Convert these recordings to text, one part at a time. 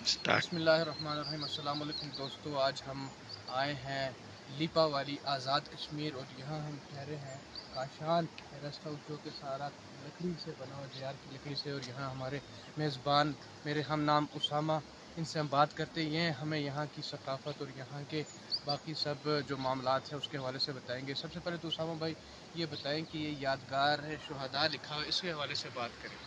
बिस्मिल्लाहिर्रहमानिर्रहीम। अस्सलाम वालेकुम दोस्तों, आज हम आए हैं लिपा वाली आज़ाद कश्मीर और यहाँ हम ठहरे हैं काशान रेस्ट हाउस जो कि सारा लकड़ी से बना हुआ, जेआर की लकड़ी से। और यहाँ हमारे मेज़बान मेरे हम नाम उसामा, इनसे हम बात करते हैं, हमें यहाँ की सकाफ़त और यहाँ के बाकी सब जो मामलात हैं उसके हवाले से बताएंगे। सबसे पहले तो उसामा भाई ये बताएं कि ये यादगार है शुहदा लिखा हुआ, इसके हवाले से बात करें।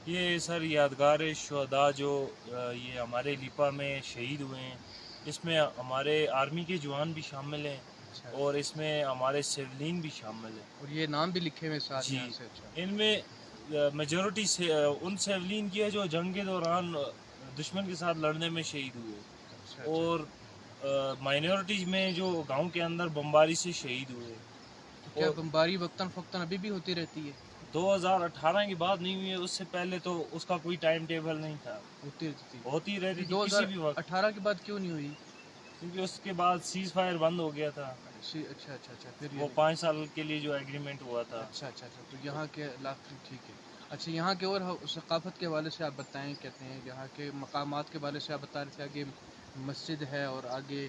ये सर यादगार शुहदा जो ये हमारे लिपा में शहीद हुए हैं, इसमें हमारे आर्मी के जवान भी शामिल हैं। अच्छा। और इसमें हमारे सिविलियन भी शामिल हैं। और ये नाम भी लिखे हुए साथ जी, यहाँ से। अच्छा। इनमें मेजॉरिटी से उन सिविलियन की है जो जंग के दौरान दुश्मन के साथ लड़ने में शहीद हुए। अच्छा। अच्छा। और माइनॉरिटीज में जो गांव के अंदर बमबारी से शहीद हुए। तो क्या और बमबारी वक्तन फ़क्तन अभी भी होती रहती है? 2018 की बात नहीं हुई है, उससे पहले तो उसका कोई टाइम टेबल नहीं था। होती रहती थी। होती रहती थी किसी भी वक्त, 2018 के बाद क्यों नहीं हुई? क्योंकि उसके बाद सीज फायर बंद हो गया था। अच्छा अच्छा अच्छा, फिर वो 5 साल के लिए जो एग्रीमेंट हुआ था। अच्छा अच्छा अच्छा, तो यहाँ के इलाके ठीक है। अच्छा, यहाँ के और सकाफ़त के हवाले से आप बताएं, कहते हैं यहाँ के मकामात के हवाले से आप बता रहे थे, आगे मस्जिद है और आगे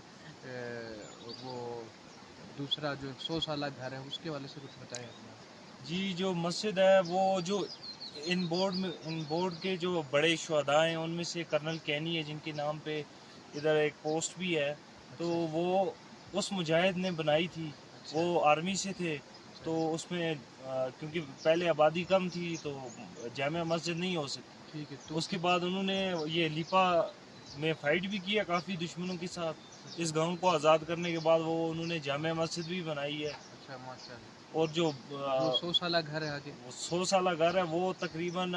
वो दूसरा जो 100 साल घर है उसके हवाले से कुछ बताएं अपना। जी, जो मस्जिद है वो जो इन बोर्ड के जो बड़े शुहदा हैं उनमें से कर्नल कैनी है, जिनके नाम पे इधर एक पोस्ट भी है। तो अच्छा। वो उस मुजाहिद ने बनाई थी। अच्छा। वो आर्मी से थे। तो उसमें क्योंकि पहले आबादी कम थी तो जामिया मस्जिद नहीं हो सकती। ठीक है। तो उसके बाद उन्होंने ये लिपा में फाइट भी किया काफ़ी दुश्मनों के साथ। इस गांव को आज़ाद करने के बाद वो उन्होंने जामिया मस्जिद भी बनाई है। अच्छा, माशाल्लाह। और जो 100 साल घर है आगे। 100 साल घर है वो तकरीबन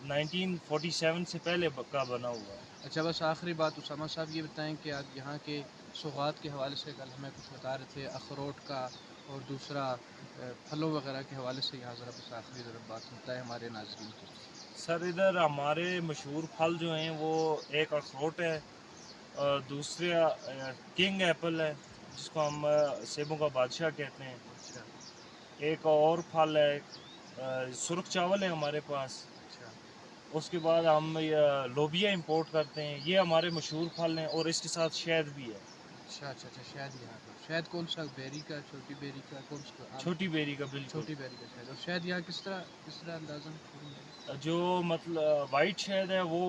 1947 से पहले का बना हुआ है। अच्छा, बस आखिरी बात उसामा साहब ये बताएं कि आप यहाँ के सौगात के हवाले से कल हमें कुछ बता रहे थे, अखरोट का और दूसरा फलों वगैरह के हवाले से, यहाँ ज़रा बस आखिरी ज़रा बात बताएं हमारे नाज़रीन को। सर, इधर हमारे मशहूर फल जो हैं वो एक अखरोट है, और दूसरे किंग एप्पल है जिसको हम सेबों का बादशाह कहते हैं। अच्छा। एक और फल है सुरख चावल है हमारे पास। अच्छा। उसके बाद हम लोबिया इंपोर्ट करते हैं। ये हमारे मशहूर फल हैं और इसके साथ शहद भी है। अच्छा अच्छा अच्छा, शहद यहाँ पर शहद कौन सा, बेरी का, छोटी बेरी का, कौन सा? छोटी बेरी का, बिल्कुल। छोटी बेरी का शहद। और शहद यहाँ किस तरह अंदाज़न? जो मतलब वाइट शहद है वो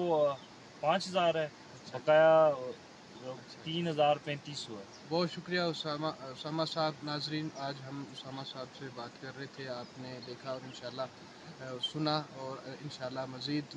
5,000 है। अच्छा। बकाया अच्छा। 3,000-3,500 है। बहुत शुक्रिया उसामा साहब। नाजरीन, आज हम उसामा साहब से बात कर रहे थे, आपने देखा और इंशाल्लाह सुना, और इंशाल्लाह मज़ीद